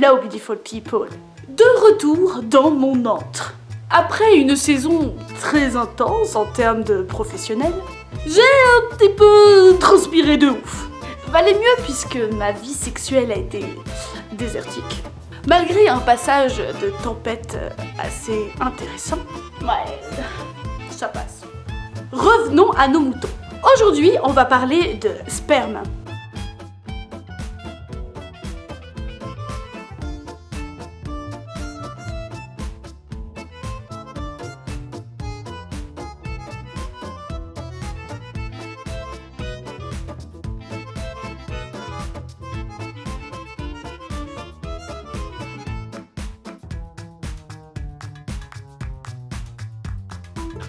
Hello beautiful people. De retour dans mon antre. Après une saison très intense en termes de professionnel, j'ai un petit peu transpiré de ouf. Valait mieux puisque ma vie sexuelle a été désertique. Malgré un passage de tempête assez intéressant, ouais, ça passe. Revenons à nos moutons. Aujourd'hui, on va parler de sperme.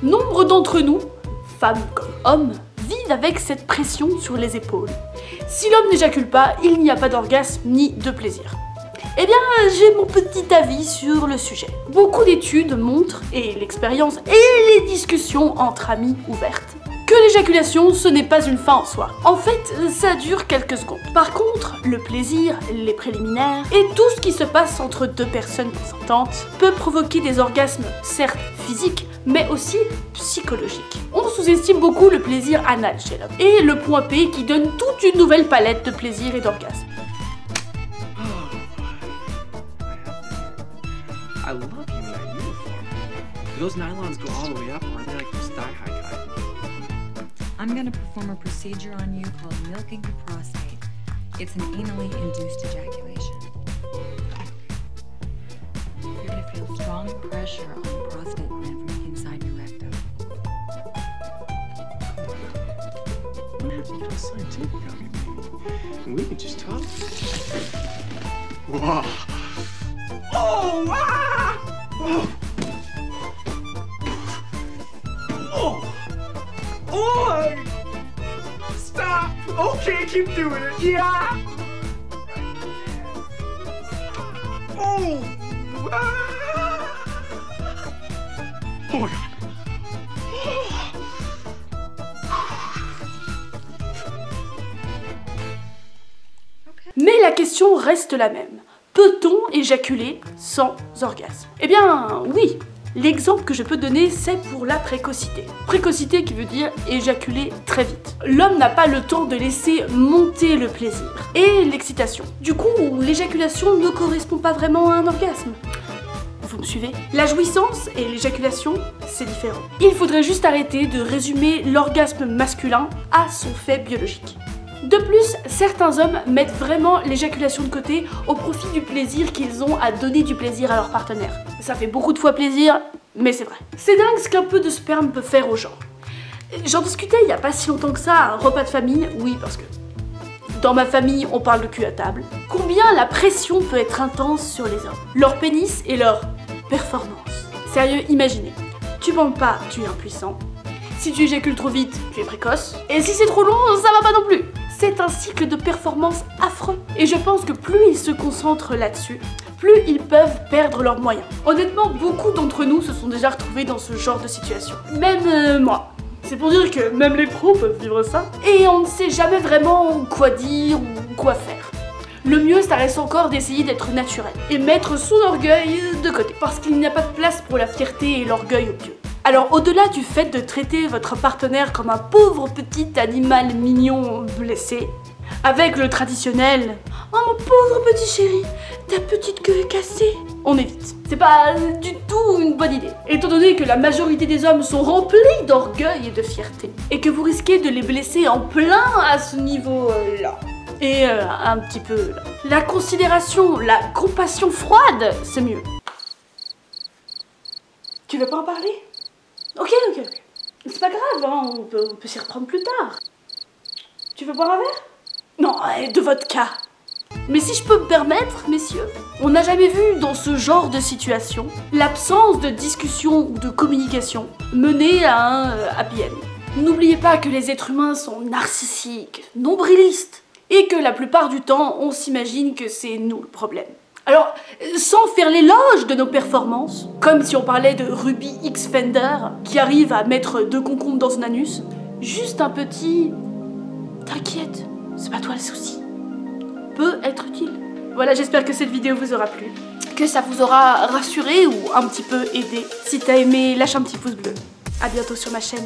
Nombre d'entre nous, femmes comme hommes, vivent avec cette pression sur les épaules. Si l'homme n'éjacule pas, il n'y a pas d'orgasme ni de plaisir. Eh bien, j'ai mon petit avis sur le sujet. Beaucoup d'études montrent, et l'expérience et les discussions entre amis ouvertes, que l'éjaculation, ce n'est pas une fin en soi. En fait, ça dure quelques secondes. Par contre, le plaisir, les préliminaires et tout ce qui se passe entre deux personnes consentantes peut provoquer des orgasmes, certes physiques, mais aussi psychologiques. On sous-estime beaucoup le plaisir anal chez l'homme, et le point P qui donne toute une nouvelle palette de plaisir et d'orgasme. I love you in that uniform. Do those nylons go all the way up, or are they like those thigh-high kind? I'm gonna perform a procedure on you called milking the prostate. It's an anally induced ejaculation. You're gonna feel strong pressure on the prostate gland from inside your rectum. What happened to a scientific on me? We could just talk. Whoa! Oh! Ah! Oh! Oh! Oh! Stop! Okay, keep doing it. Yeah! Oh! Ah! Oh my God! Mais la question reste la même. Peut-on éjaculer sans orgasme? Eh bien, oui. L'exemple que je peux donner, c'est pour la précocité. Précocité qui veut dire éjaculer très vite. L'homme n'a pas le temps de laisser monter le plaisir et l'excitation. Du coup, l'éjaculation ne correspond pas vraiment à un orgasme. Vous me suivez? La jouissance et l'éjaculation, c'est différent. Il faudrait juste arrêter de résumer l'orgasme masculin à son fait biologique. De plus, certains hommes mettent vraiment l'éjaculation de côté au profit du plaisir qu'ils ont à donner du plaisir à leur partenaire. Ça fait beaucoup de fois plaisir, mais c'est vrai. C'est dingue ce qu'un peu de sperme peut faire aux gens. J'en discutais il y a pas si longtemps que ça à un repas de famille, oui parce que dans ma famille on parle de cul à table. Combien la pression peut être intense sur les hommes, leur pénis et leur performance. Sérieux, imaginez, tu bandes pas, tu es impuissant. Si tu éjacules trop vite, tu es précoce. Et si c'est trop long, ça va pas non plus. C'est un cycle de performance affreux. Et je pense que plus ils se concentrent là-dessus, plus ils peuvent perdre leurs moyens. Honnêtement, beaucoup d'entre nous se sont déjà retrouvés dans ce genre de situation. Même moi. C'est pour dire que même les pros peuvent vivre ça. Et on ne sait jamais vraiment quoi dire ou quoi faire. Le mieux, ça reste encore d'essayer d'être naturel. Et mettre son orgueil de côté. Parce qu'il n'y a pas de place pour la fierté et l'orgueil odieux. Alors au-delà du fait de traiter votre partenaire comme un pauvre petit animal mignon blessé, avec le traditionnel « Oh mon pauvre petit chéri, ta petite queue est cassée », on évite. C'est pas du tout une bonne idée. Étant donné que la majorité des hommes sont remplis d'orgueil et de fierté, et que vous risquez de les blesser en plein à ce niveau-là. Et un petit peu là. La considération, la compassion froide, c'est mieux. Tu veux pas en parler ? Ok. C'est pas grave, hein, on peut s'y reprendre plus tard. Tu veux boire un verre? Non, de vodka. Mais si je peux me permettre, messieurs, on n'a jamais vu dans ce genre de situation l'absence de discussion ou de communication mener à un happy end. N'oubliez pas que les êtres humains sont narcissiques, nombrilistes, et que la plupart du temps, on s'imagine que c'est nous le problème. Alors, sans faire l'éloge de nos performances, comme si on parlait de Ruby X Fender, qui arrive à mettre 2 concombres dans son anus, juste un petit « T'inquiète, c'est pas toi le souci », peut être utile. Voilà, j'espère que cette vidéo vous aura plu, que ça vous aura rassuré ou un petit peu aidé. Si t'as aimé, lâche un petit pouce bleu. À bientôt sur ma chaîne.